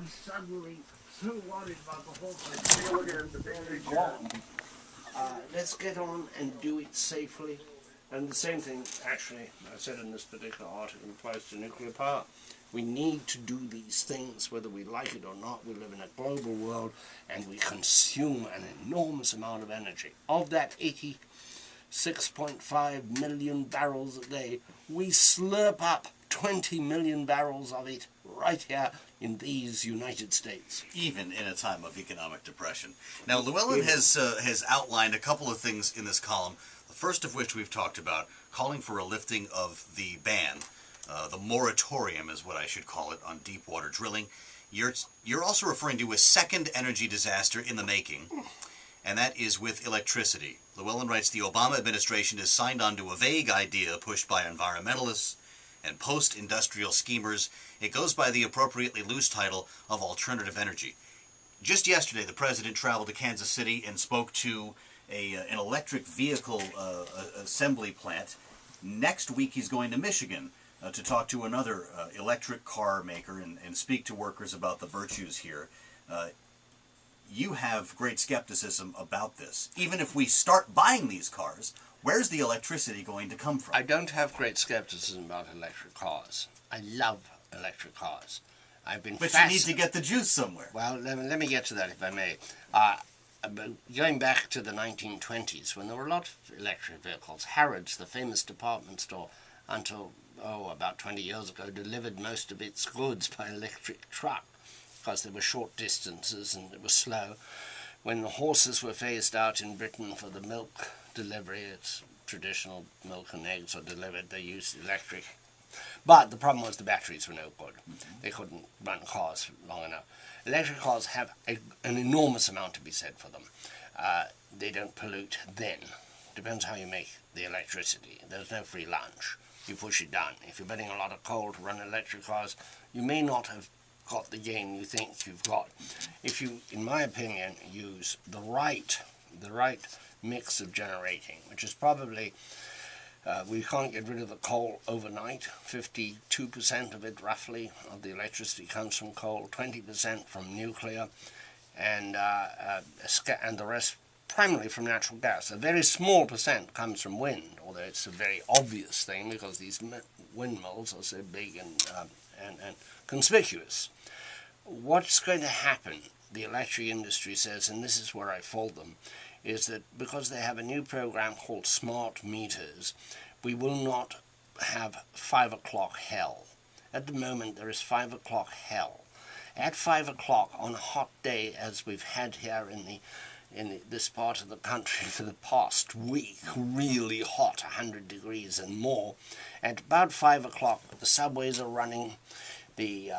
suddenly so worried about the whole thing. Let's get on and do it safely. And the same thing, actually, I said in this particular article, applies to nuclear power. We need to do these things whether we like it or not. We live in a global world and we consume an enormous amount of energy. Of that 86.5 million barrels a day, we slurp up 20 million barrels of it right here in these United States. Even in a time of economic depression. Now, Llewellyn has outlined a couple of things in this column, the first of which we've talked about, calling for a lifting of the ban. The moratorium is what I should call it on deep water drilling. You're also referring to a second energy disaster in the making, and that is with electricity. Llewellyn writes, the Obama administration has signed on to a vague idea pushed by environmentalists and post-industrial schemers. It goes by the appropriately loose title of alternative energy. Just yesterday, the president traveled to Kansas City and spoke to an electric vehicle assembly plant. Next week, he's going to Michigan to talk to another electric car maker and speak to workers about the virtues here. You have great skepticism about this. Even if we start buying these cars, where's the electricity going to come from? I don't have great skepticism about electric cars. I love electric cars. I've been But you need to get the juice somewhere. Well, let me get to that if I may. Going back to the 1920s, when there were a lot of electric vehicles, Harrods, the famous department store, until about 20 years ago, delivered most of its goods by electric truck because they were short distances and it was slow. When the horses were phased out in Britain for the milk delivery, it's traditional milk and eggs are delivered, they used electric. But the problem was the batteries were no good. They couldn't run cars long enough. Electric cars have an enormous amount to be said for them. They don't pollute then. Depends how you make the electricity. There's no free lunch. You push it down. If you're burning a lot of coal to run electric cars, you may not have got the gain you think you've got. If you, in my opinion, use the right mix of generating, which is probably, we can't get rid of the coal overnight. 52% of it, roughly, of the electricity comes from coal, 20% from nuclear, and the rest primarily from natural gas. A very small percent comes from wind, although it's a very obvious thing because these windmills are so big and conspicuous. What's going to happen, the electric industry says, and this is where I fault them, is that because they have a new program called smart meters, we will not have 5 o'clock hell. At the moment there is 5 o'clock hell. At 5 o'clock on a hot day, as we've had here in this part of the country for the past week, really hot, 100 degrees and more, at about 5 o'clock the subways are running, the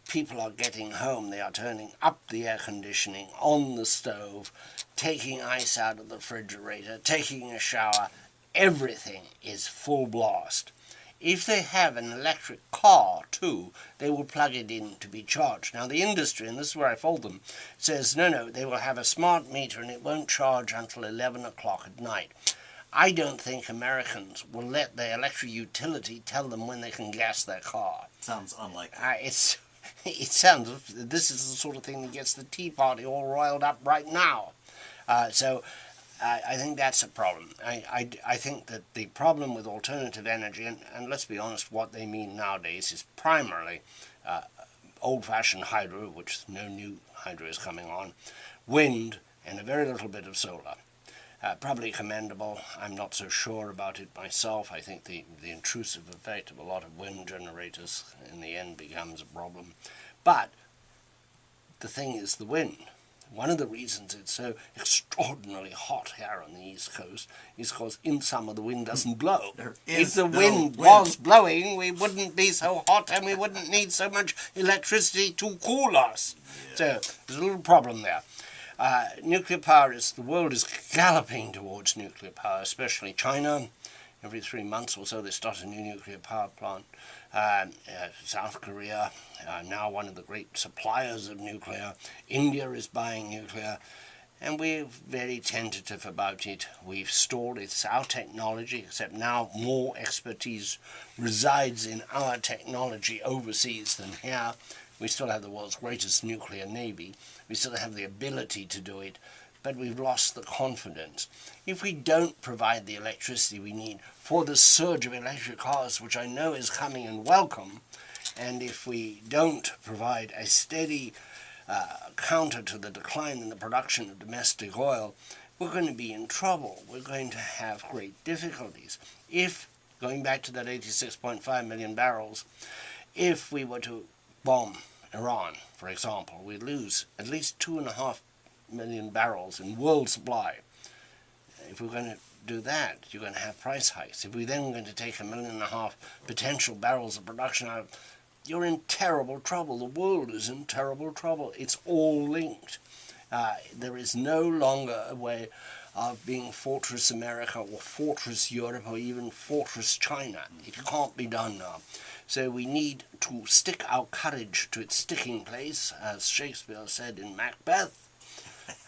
people are getting home, they are turning up the air conditioning on the stove, taking ice out of the refrigerator, taking a shower, everything is full blast. If they have an electric car too, they will plug it in to be charged. Now the industry, and this is where I fault them, says no, they will have a smart meter and it won't charge until 11 o'clock at night. I don't think Americans will let their electric utility tell them when they can gas their car. Sounds unlikely. It sounds, this is the sort of thing that gets the Tea Party all riled up right now. So I think that's a problem. I think that the problem with alternative energy, and let's be honest, what they mean nowadays is primarily old-fashioned hydro, which no new hydro is coming on, wind, and a very little bit of solar. Probably commendable. I'm not so sure about it myself. I think the intrusive effect of a lot of wind generators in the end becomes a problem. But the thing is the wind. One of the reasons it's so extraordinarily hot here on the East Coast is because in summer the wind doesn't blow. If the wind was blowing, we wouldn't be so hot and we wouldn't need so much electricity to cool us. Yeah. So there's a little problem there. Nuclear power the world is galloping towards nuclear power, especially China. Every 3 months or so they start a new nuclear power plant. South Korea, now one of the great suppliers of nuclear. India is buying nuclear. And we're very tentative about it. We've stalled. It's our technology, except now more expertise resides in our technology overseas than here. We still have the world's greatest nuclear navy. We still have the ability to do it, but we've lost the confidence. If we don't provide the electricity we need for the surge of electric cars, which I know is coming and welcome, and if we don't provide a steady counter to the decline in the production of domestic oil, we're going to be in trouble. We're going to have great difficulties. If, going back to that 86.5 million barrels, if we were to bomb Iran, for example, we'd lose at least 2.5 million barrels in world supply. If we're going to do that, you're going to have price hikes. If we're then going to take 1.5 million potential barrels of production out, you're in terrible trouble. The world is in terrible trouble. It's all linked. There is no longer a way of being Fortress America or Fortress Europe or even Fortress China. It can't be done now. So we need to stick our courage to its sticking place, as Shakespeare said in Macbeth.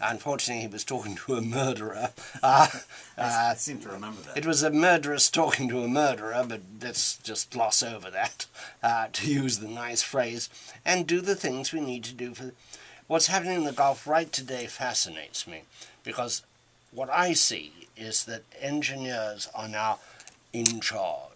Unfortunately, he was talking to a murderer. I seem to remember that. It was a murderess talking to a murderer, but let's just gloss over that, to use the nice phrase, and do the things we need to do. What's happening in the Gulf right today fascinates me, because what I see is that engineers are now in charge.